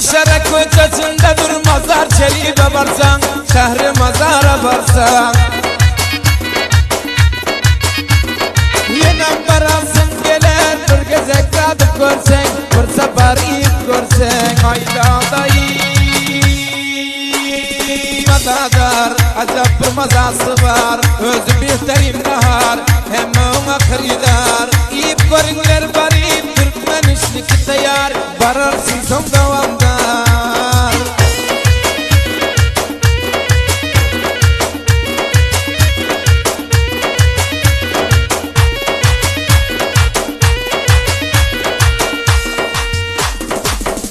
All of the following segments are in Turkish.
Şanşara koçasında dur mazar çeliğe varsan, şehri mazara varsan. Yenem barasın gelir bir gezek tadıp görsen, bir sefer yiyip görsen. Hayda dayı madadar, acab bir mazası var. Özü bihteriyim nahar, hem ona kıridar. Yiyip görünler barip, Türkmen işlik tayar. Vararsın son davamdar.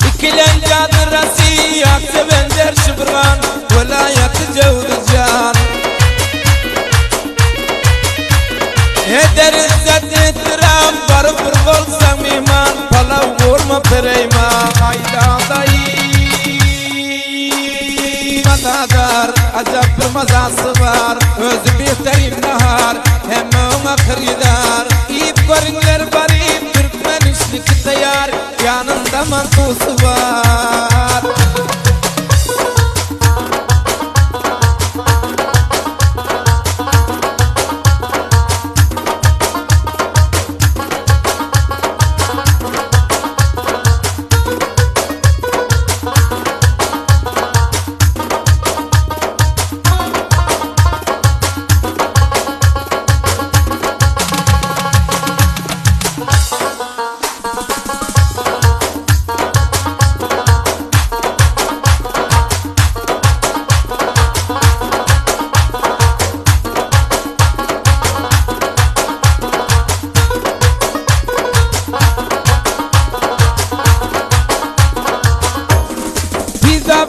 İkilen cadırası yaktı benzer şıbran, velayatı cevdücan. Eder izzet ettiram, barı bir bolsan mihman, palav vurma pereyman. Hayda dayı madadar, acab bir mazası var. Özü bihteriyim nahar, hem ona kıridar. İyip görünler barip, Türkmen işlik tayar. Yanında mantusu var.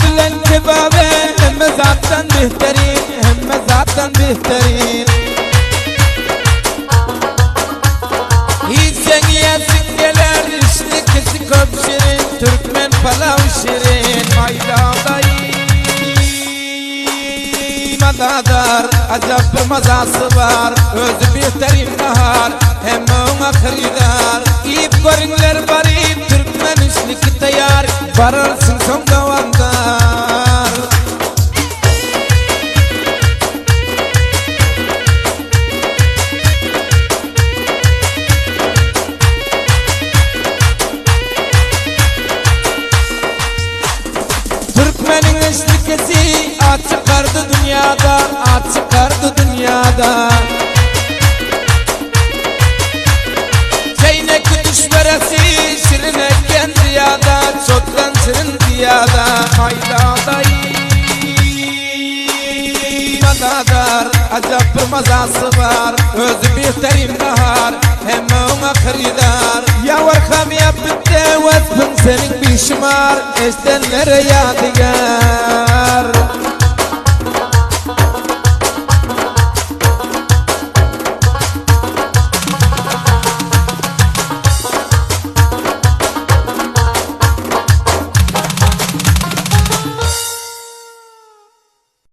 Bilen kebabı hemme zaten behterin, hemme zaten behterin. Hiç sen yesin gelir, işte kesi köp şirin, Türkmen palav şirin. Hayda dayı madadar, acab bir mazası var. Özü bihteriyim nahar, hem ona kıridar. Yiyip görünler barip, Türkmen işlik tayar. Vararsın son davamdar. Türkmenin işlikesi at çıkardı dünyada, at çıkardı dünyada. Çeynek düşveresi şirin ekken ziyada, çotlan şirin ziyada. Hayda dayı madadar, acab bir mazası var. Özü bihteriyim nahar, hem ona kıridar. Yavar kamyap bitti, vatpın senin bir şımar, estenlere yadigar.